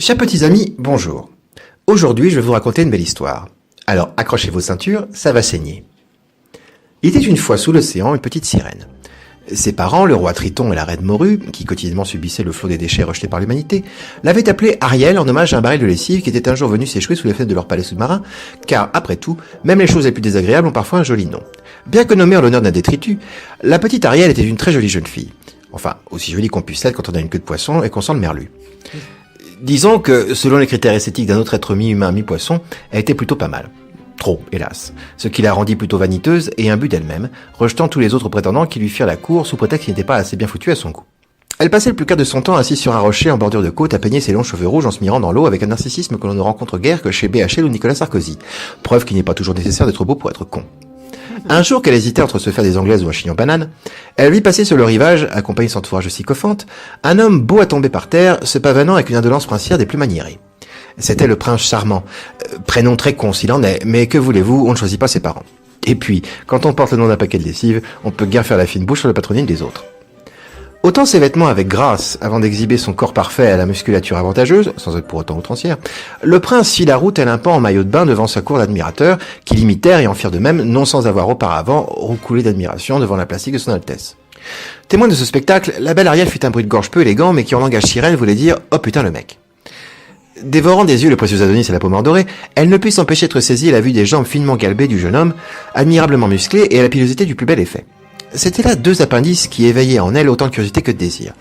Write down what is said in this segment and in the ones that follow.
Chers petits amis, bonjour. Aujourd'hui, je vais vous raconter une belle histoire. Alors, accrochez vos ceintures, ça va saigner. Il était une fois sous l'océan une petite sirène. Ses parents, le roi Triton et la reine Morue, qui quotidiennement subissaient le flot des déchets rejetés par l'humanité, l'avaient appelée Ariel en hommage à un baril de lessive qui était un jour venu s'échouer sous les fenêtres de leur palais sous-marin, car, après tout, même les choses les plus désagréables ont parfois un joli nom. Bien que nommée en l'honneur d'un détritus, la petite Ariel était une très jolie jeune fille. Enfin, aussi jolie qu'on puisse l'être quand on a une queue de poisson et qu'on sent le merlu. Disons que, selon les critères esthétiques d'un autre être mi-humain, mi-poisson, elle était plutôt pas mal. Trop, hélas. Ce qui la rendit plutôt vaniteuse et imbue d'elle-même, rejetant tous les autres prétendants qui lui firent la cour sous prétexte qu'il n'était pas assez bien foutu à son goût. Elle passait le plus quart de son temps assise sur un rocher en bordure de côte à peigner ses longs cheveux rouges en se mirant dans l'eau avec un narcissisme que l'on ne rencontre guère que chez BHL ou Nicolas Sarkozy. Preuve qu'il n'est pas toujours nécessaire d'être beau pour être con. Un jour qu'elle hésitait entre se faire des anglaises ou un chignon banane, elle vit passer sur le rivage, accompagné de son entourage sycophante, un homme beau à tomber par terre, se pavanant avec une indolence princière des plus maniérées. C'était le prince charmant. Prénom très con s'il en est, mais que voulez-vous, on ne choisit pas ses parents. Et puis, quand on porte le nom d'un paquet de lessive, on peut guère faire la fine bouche sur le patronyme des autres. Autant ses vêtements avec grâce, avant d'exhiber son corps parfait à la musculature avantageuse, sans être pour autant outrancière, le prince fit la route tel un pan en maillot de bain devant sa cour d'admirateurs, qui l'imitèrent et en firent de même, non sans avoir auparavant roucoulé d'admiration devant la plastique de son Altesse. Témoin de ce spectacle, la belle Ariel fit un bruit de gorge peu élégant, mais qui en langage sirène voulait dire « Oh putain le mec ». Dévorant des yeux le précieux Adonis et la pomme dorée, elle ne put s'empêcher d'être saisie à la vue des jambes finement galbées du jeune homme, admirablement musclé et à la pilosité du plus bel effet. C'étaient là deux appendices qui éveillaient en elle autant de curiosité que de désir.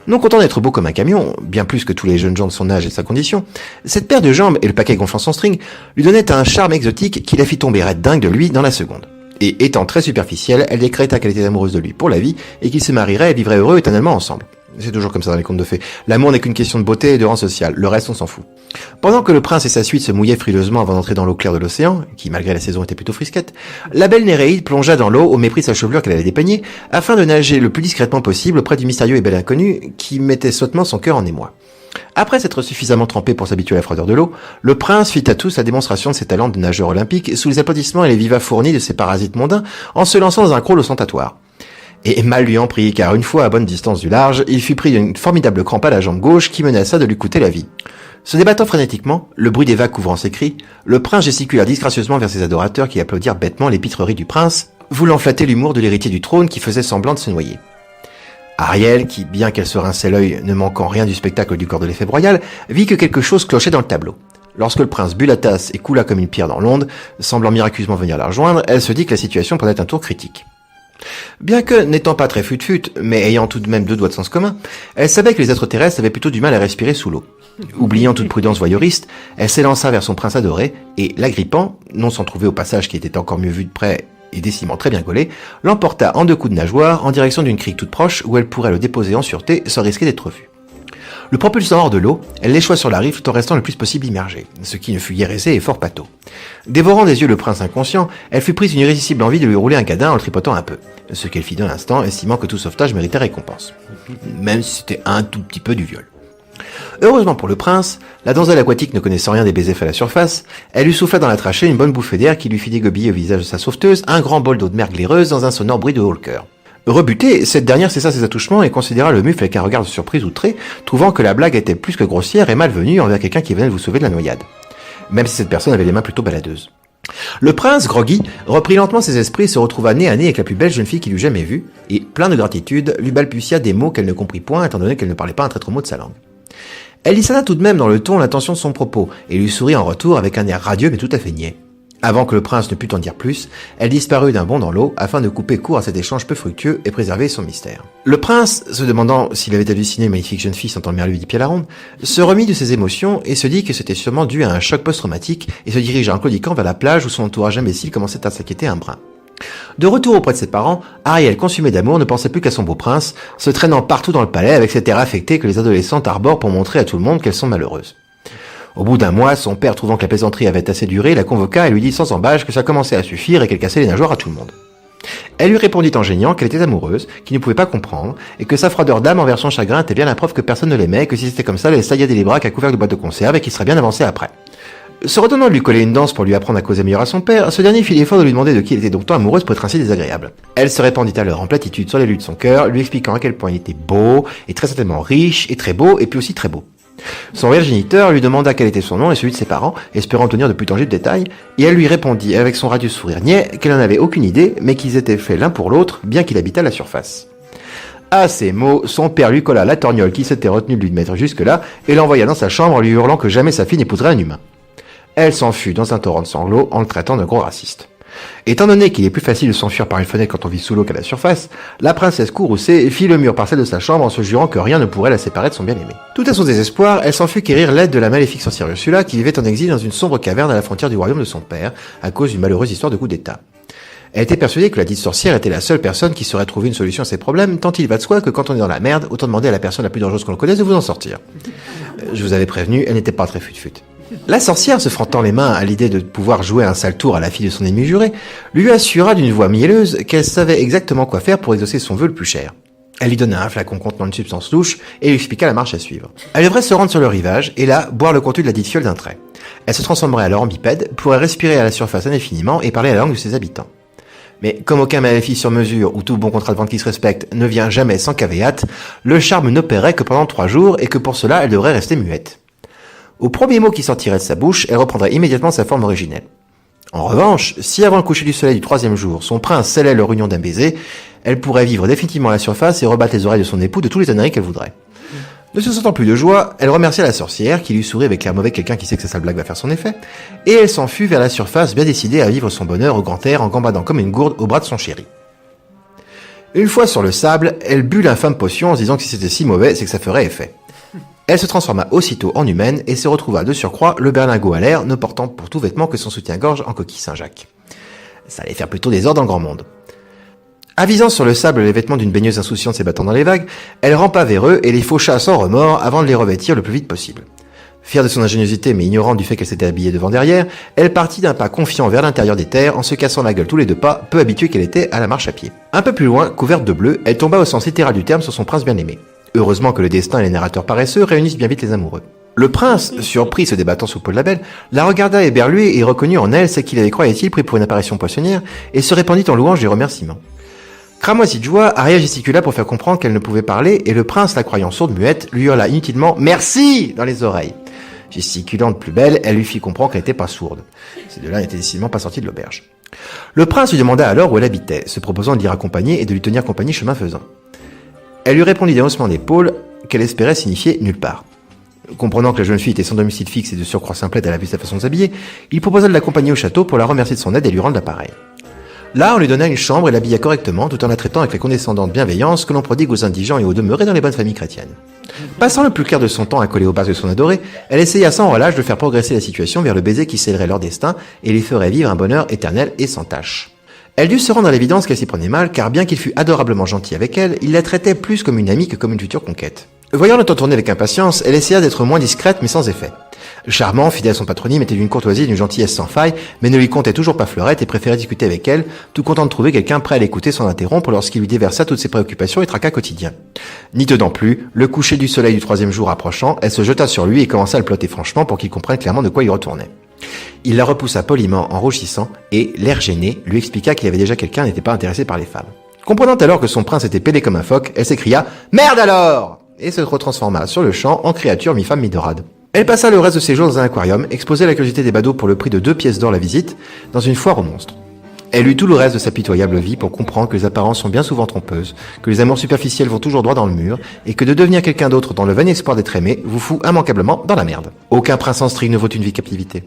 Non content d'être beau comme un camion, bien plus que tous les jeunes gens de son âge et de sa condition, cette paire de jambes et le paquet gonflant son string lui donnaient un charme exotique qui la fit tomber raide dingue de lui dans la seconde. Et étant très superficielle, elle décréta qu'elle était amoureuse de lui pour la vie et qu'ils se marieraient et vivraient heureux éternellement ensemble. C'est toujours comme ça dans les contes de fées. L'amour n'est qu'une question de beauté et de rang social. Le reste, on s'en fout. Pendant que le prince et sa suite se mouillaient frileusement avant d'entrer dans l'eau claire de l'océan, qui malgré la saison était plutôt frisquette, la belle Néréide plongea dans l'eau au mépris de sa chevelure qu'elle allait dépeigner, afin de nager le plus discrètement possible auprès du mystérieux et bel inconnu qui mettait sottement son cœur en émoi. Après s'être suffisamment trempé pour s'habituer à la froideur de l'eau, le prince fit à tous la démonstration de ses talents de nageur olympique sous les applaudissements et les vivas fournis de ses parasites mondains en se lançant dans un crawl ostentatoire. Et mal lui en prit, car une fois à bonne distance du large, il fut pris d'une formidable crampe à la jambe gauche qui menaça de lui coûter la vie. Se débattant frénétiquement, le bruit des vagues couvrant ses cris, le prince gesticula disgracieusement vers ses adorateurs qui applaudirent bêtement l'épitrerie du prince, voulant flatter l'humour de l'héritier du trône qui faisait semblant de se noyer. Ariel, qui, bien qu'elle se rinçait l'œil, ne manquant rien du spectacle du corps de l'effet royal, vit que quelque chose clochait dans le tableau. Lorsque le prince but la tasse et coula comme une pierre dans l'onde, semblant miraculeusement venir la rejoindre, elle se dit que la situation prenait un tour critique. Bien que, n'étant pas très fut-fut, mais ayant tout de même deux doigts de sens commun, elle savait que les êtres terrestres avaient plutôt du mal à respirer sous l'eau. Oubliant toute prudence voyeuriste, elle s'élança vers son prince adoré, et, l'agrippant, non sans trouver au passage qui était encore mieux vu de près et décidément très bien gaulé, l'emporta en deux coups de nageoire en direction d'une crique toute proche où elle pourrait le déposer en sûreté sans risquer d'être vue. Le propulsant hors de l'eau, elle l'échoua sur la rive tout en restant le plus possible immergée, ce qui ne fut guère aisé et fort pâteau. Dévorant des yeux le prince inconscient, elle fut prise d'une irrésistible envie de lui rouler un gadin en le tripotant un peu, ce qu'elle fit d'un instant, estimant que tout sauvetage méritait récompense. Même si c'était un tout petit peu du viol. Heureusement pour le prince, la donzelle aquatique ne connaissant rien des baisers faits à la surface, elle lui souffla dans la trachée une bonne bouffée d'air qui lui fit dégobiller au visage de sa sauveteuse un grand bol d'eau de mer glaireuse dans un sonore bruit de haut le cœur. Rebutée, cette dernière cessa ses attouchements et considéra le mufle avec un regard de surprise outré, trouvant que la blague était plus que grossière et malvenue envers quelqu'un qui venait de vous sauver de la noyade. Même si cette personne avait les mains plutôt baladeuses. Le prince, groggy, reprit lentement ses esprits et se retrouva nez à nez avec la plus belle jeune fille qu'il eût jamais vue, et, plein de gratitude, lui balbutia des mots qu'elle ne comprit point étant donné qu'elle ne parlait pas un traître mot de sa langue. Elle discerna tout de même dans le ton l'intention de son propos, et lui sourit en retour avec un air radieux mais tout à fait niais. Avant que le prince ne pût en dire plus, elle disparut d'un bond dans l'eau afin de couper court à cet échange peu fructueux et préserver son mystère. Le prince, se demandant s'il avait halluciné une magnifique jeune fille sentant le merlu du pied à la ronde, se remit de ses émotions et se dit que c'était sûrement dû à un choc post-traumatique et se dirigea en claudiquant vers la plage où son entourage imbécile commençait à s'inquiéter un brin. De retour auprès de ses parents, Ariel, consumée d'amour, ne pensait plus qu'à son beau prince, se traînant partout dans le palais avec cet air affecté que les adolescentes arborent pour montrer à tout le monde qu'elles sont malheureuses. Au bout d'un mois, son père, trouvant que la plaisanterie avait assez duré, la convoqua et lui dit sans embâche que ça commençait à suffire et qu'elle cassait les nageoires à tout le monde. Elle lui répondit en geignant qu'elle était amoureuse, qu'il ne pouvait pas comprendre, et que sa froideur d'âme envers son chagrin était bien la preuve que personne ne l'aimait, et que si c'était comme ça, elle saillader les bras qu'à couvert de boîte de conserve et qu'il serait bien avancé après. Se retenant de lui coller une danse pour lui apprendre à causer meilleur à son père, ce dernier fit l'effort de lui demander de qui elle était donc tant amoureuse pour être ainsi désagréable. Elle se répandit alors en platitude sur les luttes de son cœur, lui expliquant à quel point il était beau, et très certainement riche, et très beau, et puis aussi très beau. Son géniteur lui demanda quel était son nom et celui de ses parents, espérant obtenir de plus tangibles détails, et elle lui répondit avec son radieux sourire niais qu'elle n'en avait aucune idée, mais qu'ils étaient faits l'un pour l'autre, bien qu'il habitât à la surface. À ces mots, son père lui colla la torgnole qui s'était retenue de lui mettre jusque-là, et l'envoya dans sa chambre en lui hurlant que jamais sa fille n'épouserait un humain. Elle s'enfuit dans un torrent de sanglots en le traitant de gros raciste. Étant donné qu'il est plus facile de s'enfuir par une fenêtre quand on vit sous l'eau qu'à la surface, la princesse courroucée fit le mur par celle de sa chambre en se jurant que rien ne pourrait la séparer de son bien-aimé. Tout à son désespoir, elle s'en fut quérir l'aide de la maléfique sorcière Ursula qui vivait en exil dans une sombre caverne à la frontière du royaume de son père, à cause d'une malheureuse histoire de coup d'état. Elle était persuadée que la dite sorcière était la seule personne qui saurait trouver une solution à ses problèmes, tant il va de soi que quand on est dans la merde, autant demander à la personne la plus dangereuse qu'on connaisse de vous en sortir. Je vous avais prévenu, elle n'était pas très fut-fut. La sorcière, se frottant les mains à l'idée de pouvoir jouer un sale tour à la fille de son ennemi juré, lui assura d'une voix mielleuse qu'elle savait exactement quoi faire pour exaucer son vœu le plus cher. Elle lui donna un flacon contenant une substance louche et lui expliqua la marche à suivre. Elle devrait se rendre sur le rivage et là, boire le contenu de la dite fiole d'un trait. Elle se transformerait alors en bipède, pourrait respirer à la surface indéfiniment et parler la langue de ses habitants. Mais comme aucun maléfice sur mesure ou tout bon contrat de vente qui se respecte ne vient jamais sans caveat, le charme n'opérait que pendant 3 jours et que pour cela elle devrait rester muette. Au premier mot qui sortirait de sa bouche, elle reprendrait immédiatement sa forme originelle. En revanche, si avant le coucher du soleil du 3e jour, son prince scellait leur union d'un baiser, elle pourrait vivre définitivement à la surface et rebattre les oreilles de son époux de tous les âneries qu'elle voudrait. Ne se sentant plus de joie, elle remercia la sorcière, qui lui sourit avec l'air mauvais quelqu'un qui sait que sa sale blague va faire son effet, et elle s'enfuit vers la surface bien décidée à vivre son bonheur au grand air en gambadant comme une gourde au bras de son chéri. Une fois sur le sable, elle but l'infâme potion en se disant que si c'était si mauvais, c'est que ça ferait effet. Elle se transforma aussitôt en humaine et se retrouva de surcroît le berlingot à l'air, ne portant pour tout vêtement que son soutien-gorge en coquille Saint-Jacques. Ça allait faire plutôt des ordres dans le grand monde. Avisant sur le sable les vêtements d'une baigneuse insouciante s'ébattant dans les vagues, elle rampa vers eux et les faucha sans remords avant de les revêtir le plus vite possible. Fière de son ingéniosité mais ignorante du fait qu'elle s'était habillée devant derrière, elle partit d'un pas confiant vers l'intérieur des terres en se cassant la gueule tous les 2 pas, peu habituée qu'elle était à la marche à pied. Un peu plus loin, couverte de bleu, elle tomba au sens littéral du terme sur son prince bien-aimé. Heureusement que le destin et les narrateurs paresseux réunissent bien vite les amoureux. Le prince, surpris se débattant sous Paul Labelle, la regarda éberlué et reconnut en elle ce qu'il avait croyait-il pris pour une apparition poissonnière et se répandit en louanges et remerciements. Cramoisie de joie, Aria gesticula pour faire comprendre qu'elle ne pouvait parler et le prince, la croyant sourde muette, lui hurla inutilement « Merci !» dans les oreilles. Gesticulant de plus belle, elle lui fit comprendre qu'elle n'était pas sourde. Ces deux-là n'étaient décidément pas sortis de l'auberge. Le prince lui demanda alors où elle habitait, se proposant de l'y raccompagner et de lui tenir compagnie chemin faisant. Elle lui répondit d'un haussement d'épaule qu'elle espérait signifier nulle part. Comprenant que la jeune fille était sans domicile fixe et de surcroît simplette à la vue de sa façon de s'habiller, il proposa de l'accompagner au château pour la remercier de son aide et lui rendre l'appareil. Là, on lui donna une chambre et l'habilla correctement tout en la traitant avec la condescendante bienveillance que l'on prodigue aux indigents et aux demeurés dans les bonnes familles chrétiennes. Passant le plus clair de son temps à coller aux bases de son adoré, elle essaya sans relâche de faire progresser la situation vers le baiser qui scellerait leur destin et les ferait vivre un bonheur éternel et sans tâche. Elle dut se rendre à l'évidence qu'elle s'y prenait mal, car bien qu'il fût adorablement gentil avec elle, il la traitait plus comme une amie que comme une future conquête. Voyant le temps tourner avec impatience, elle essaya d'être moins discrète mais sans effet. Charmant, fidèle à son patronyme, était d'une courtoisie et d'une gentillesse sans faille, mais ne lui comptait toujours pas Fleurette et préférait discuter avec elle, tout content de trouver quelqu'un prêt à l'écouter sans l'interrompre lorsqu'il lui déversa toutes ses préoccupations et tracas quotidiens. N'y tenant plus, le coucher du soleil du 3e jour approchant, elle se jeta sur lui et commença à le plotter franchement pour qu'il comprenne clairement de quoi il retournait. Il la repoussa poliment en rougissant et, l'air gêné, lui expliqua qu'il y avait déjà quelqu'un et n'était pas intéressé par les femmes. Comprenant alors que son prince était pédé comme un phoque, elle s'écria « Merde alors !» et se retransforma sur le champ en créature mi-femme mi-dorade. Elle passa le reste de ses jours dans un aquarium, exposée à la curiosité des badauds pour le prix de 2 pièces d'or la visite, dans une foire aux monstres. Elle eut tout le reste de sa pitoyable vie pour comprendre que les apparences sont bien souvent trompeuses, que les amours superficiels vont toujours droit dans le mur, et que de devenir quelqu'un d'autre dans le vain espoir d'être aimé vous fout immanquablement dans la merde. Aucun prince en string ne vaut une vie de captivité.